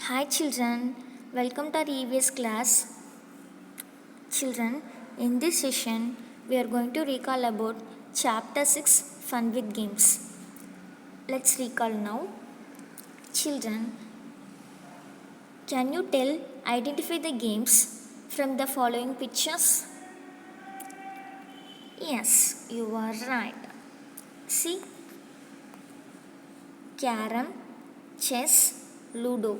Hi children, welcome to our EVS class. Children, in this session we are going to recall about chapter 6 Fun with Games. Let's recall now. Children, can you identify the games from the following pictures? Yes, you are right. See, carom, chess, ludo.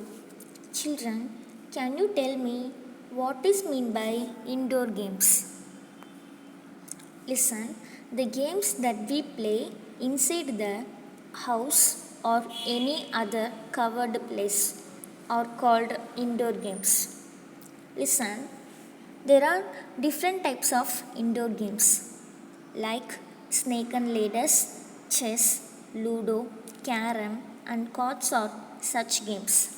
Children, can you tell me what is mean by indoor games? Listen, the games that we play inside the house or any other covered place are called indoor games. Listen, there are different types of indoor games like snake and ladders, chess, ludo, carom, and cards are such games.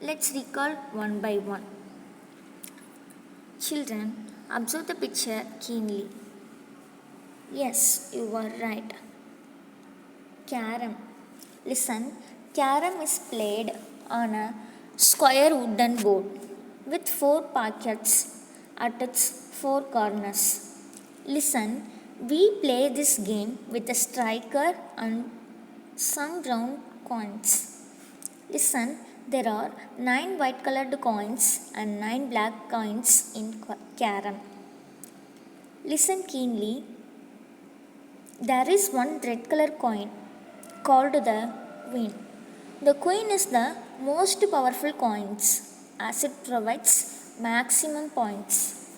Let's recall one by one. Children, observe the picture keenly. Yes, you are right. Carom. Listen, carom is played on a square wooden board with four pockets at its four corners. Listen, we play this game with a striker and some round coins. Listen, there are 9 white colored coins and 9 black coins in carom. Listen keenly. There is one red color coin called the queen. The queen is the most powerful coins as it provides maximum points.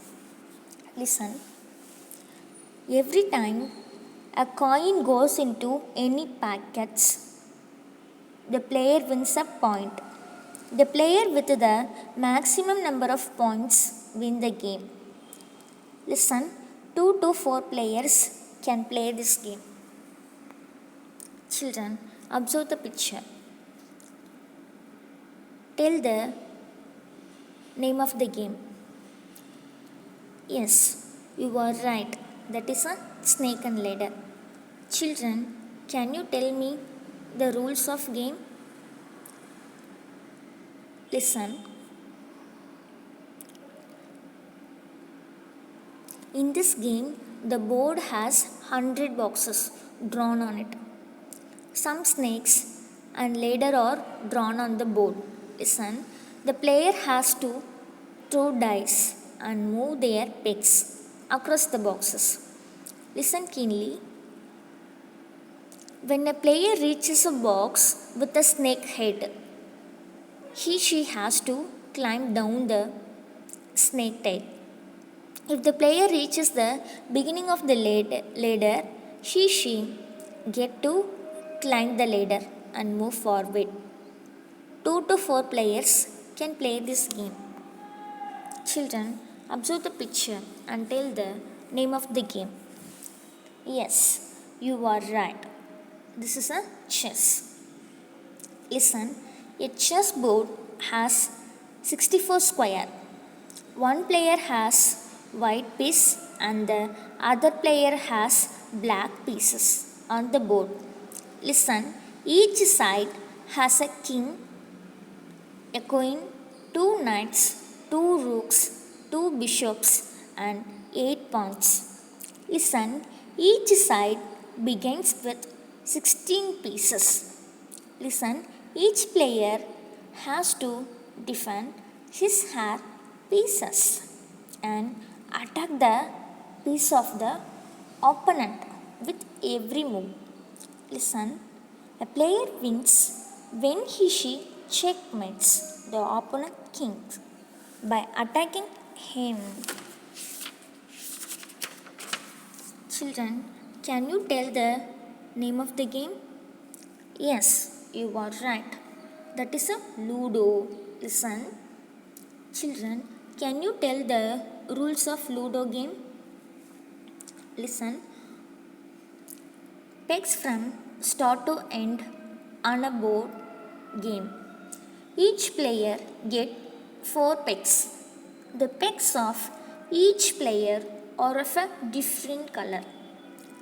Listen, every time a coin goes into any packets, the player wins a point. The player with the maximum number of points win the game. Listen, 2 to 4 players can play this game. Children, observe the picture. Tell the name of the game. Yes, you are right. That is a snake and ladder. Children, can you tell me the rules of game? Listen. In this game, the board has 100 boxes drawn on it. Some snakes and ladder are drawn on the board. Listen, the player has to throw dice and move their pegs across the boxes. Listen keenly. When a player reaches a box with a snake head, she has to climb down the snake tail. If the player reaches the beginning of the ladder, she get to climb the ladder and move forward. 2 to 4 players can play this game. Children, observe the picture and tell the name of the game. Yes, you are right. This is a chess. Listen, a chess board has 64 square. One player has white piece and the other player has black pieces on the board. Listen, each side has a king, a queen, 2 knights, 2 rooks, 2 bishops, and 8 pawns. Listen, each side begins with 16 pieces. Listen, each player has to defend his her pieces and attack the piece of the opponent with every move. Listen, a player wins when she checkmates the opponent king by attacking him. Children, can you tell the name of the game? Yes, you are right. That is a Ludo. Listen, children, can you tell the rules of Ludo game? Listen, pegs from start to end on a board game. Each player get 4 pegs. The pegs of each player are of a different color.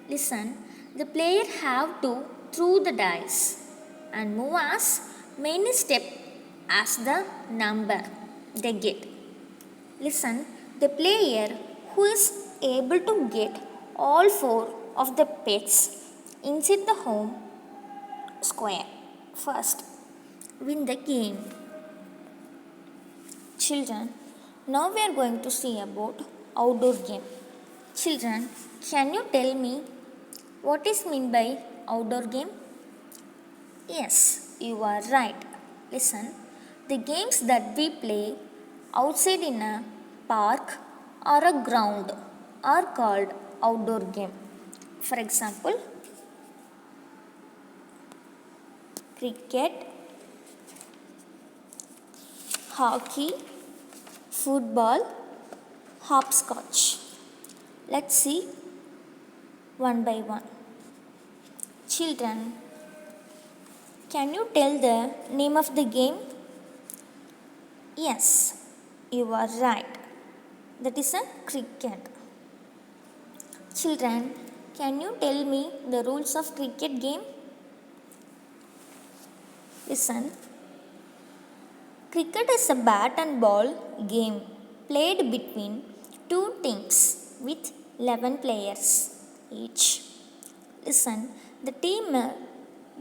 Listen, the player have to throw the dice and move as many steps as the number they get. Listen, the player who is able to get all four of the pets inside the home square first win the game. Children, now we are going to see about outdoor game. Children, can you tell me what is mean by outdoor game? Yes, you are right. Listen, the games that we play outside in a park or a ground are called outdoor game. For example, cricket, hockey, football, hopscotch. Let's see one by one. Children, can you tell the name of the game? Yes, you are right. That is a cricket. Children, can you tell me the rules of cricket game? Listen. Cricket is a bat and ball game played between two teams with 11 players each. Listen, the team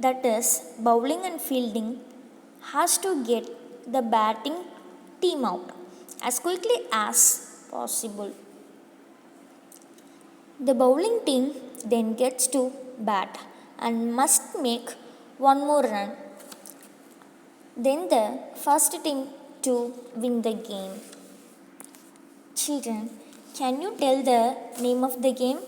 that is bowling and fielding has to get the batting team out as quickly as possible. The bowling team then gets to bat and must make one more run. Then the first team to win the game. Children, can you tell the name of the game?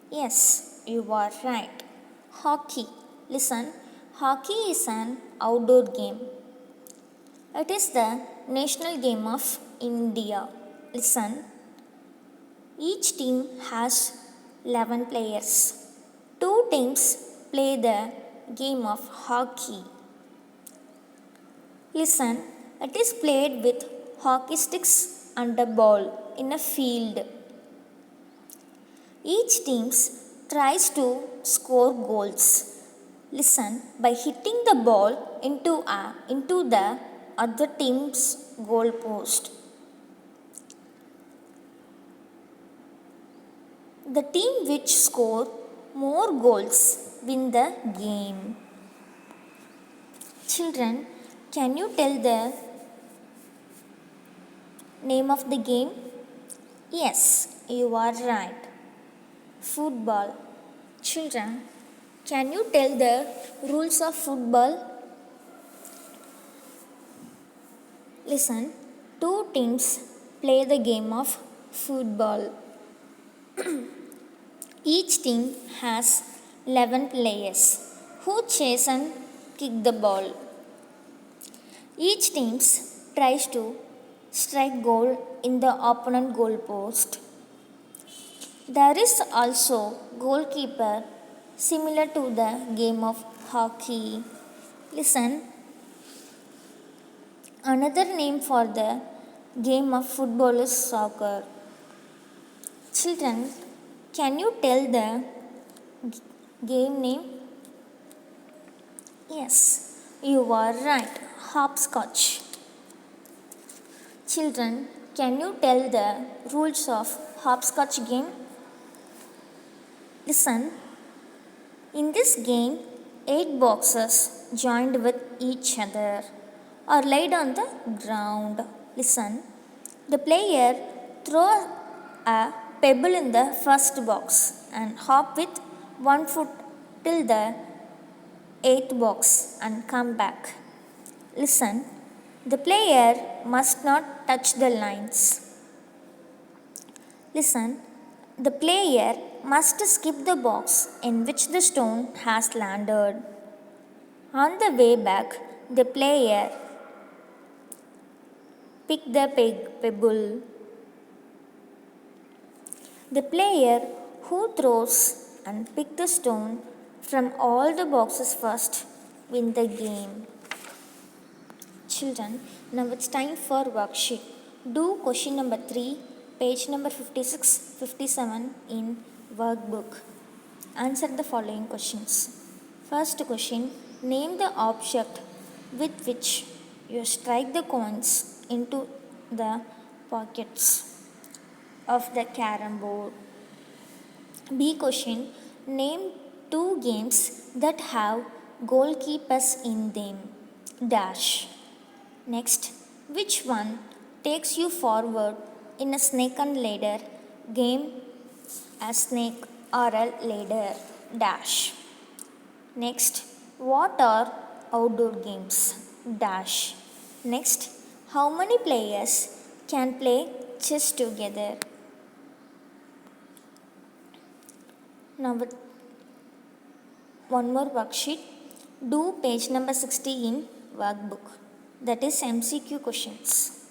Yes, you are right. Hockey. Listen, hockey is an outdoor game. It is the national game of India. Listen, each team has 11 players. Two teams play the game of hockey. Listen, it is played with hockey sticks and a ball in a field. Each team tries to score goals. Listen, by hitting the ball into the other team's goal post. The team which score more goals win the game. Children, can you tell the name of the game? Yes, you are right. Football. Children, can you tell the rules of football? Listen, two teams play the game of football. Each team has 11 players who chase and kick the ball. Each team tries to strike goal in the opponent goal post. There is also goalkeeper similar to the game of hockey. Listen, another name for the game of football is soccer. Children, can you tell the game name? Yes, you are right. Hopscotch. Children, can you tell the rules of hopscotch game? Listen, in this game, 8 boxes joined with each other are laid on the ground. Listen, the player throws a pebble in the first box and hop with one foot till the 8th box and come back. Listen, the player must not touch the lines. Listen, the player must skip the box in which the stone has landed. On the way back, the player pick the pebble. The player who throws and pick the stone from all the boxes first win the game. Children, now it's time for worksheet. Do question number 3, page number 56, 57 in workbook. Answer the following questions. First question, name the object with which you strike the coins into the pockets of the carom board. B question. Name two games that have goalkeepers in them. Dash. Next, which one takes you forward in a snake and ladder game? A snake or a ladder? Dash. Next, what are outdoor games? Dash. Next, how many players can play chess together? Now, one more worksheet. Do page number 60 in workbook. That is MCQ questions.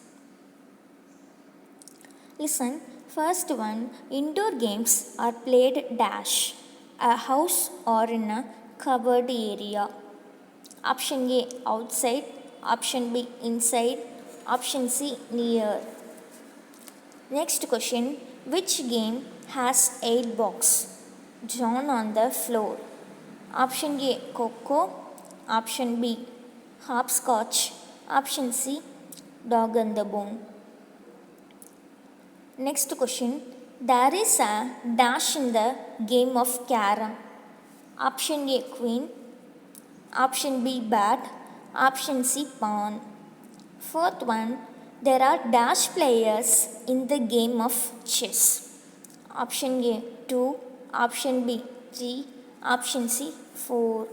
Listen, first one, indoor games are played dash, a house or in a covered area. Option A, outside. Option B, inside. Option C, near. Next question, which game has 8 boxes drawn on the floor? Option A, Coco. Option B, hopscotch. Option C, dog and the bone. Next question, there is a dash in the game of carom. Option A, queen. Option B, bat. Option C, pawn. Fourth one, there are dash players in the game of chess. Option A, 2. Option B, 3. Option C, 4.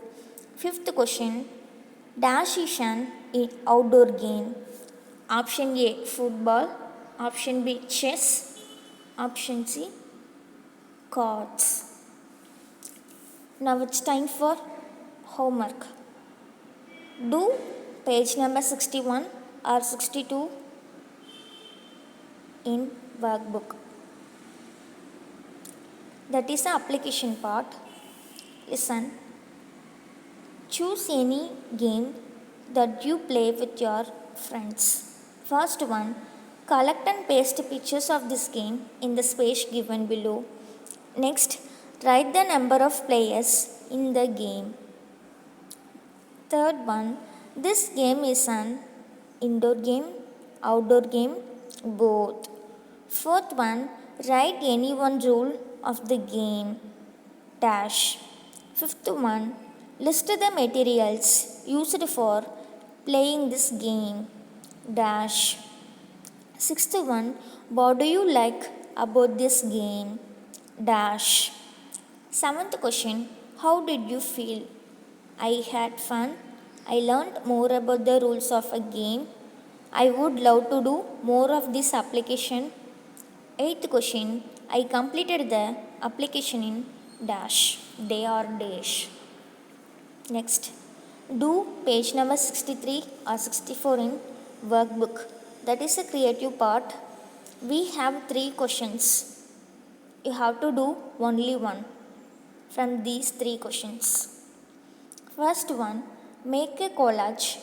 Fifth question, dash is an outdoor game. Option A, football. Option B, chess. Option C, cards. Now it's time for homework. Do page number 61 or 62 in workbook. That is the application part. Listen. Choose any game that you play with your friends. First one, collect and paste pictures of this game in the space given below. Next, write the number of players in the game. Third one, this game is an indoor game, outdoor game, both. Fourth one, write any one rule of the game. Dash. Fifth one, list the materials used for playing this game. Dash. Sixth one, what do you like about this game? Dash. Seventh question, how did you feel? I had fun. I learned more about the rules of a game. I would love to do more of this application. Eighth question, I completed the application in dash, day or dash. Next, do page number 63 or 64 in workbook. That is a creative part. We have 3 questions. You have to do only one from these 3 questions. First one, make a collage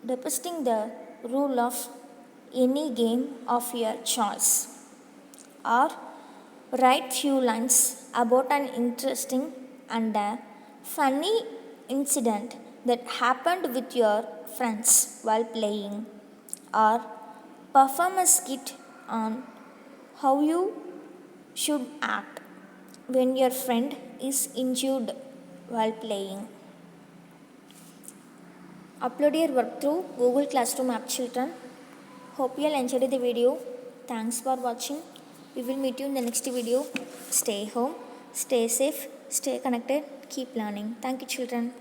depicting the rule of any game of your choice, or write few lines about an interesting and a funny incident that happened with your friends while playing, or perform a skit on how you should act when your friend is injured while playing. Upload your work through Google Classroom app, children. Hope you all enjoyed the video. Thanks for watching. We will meet you in the next video. Stay home, stay safe, stay connected, keep learning. Thank you, children.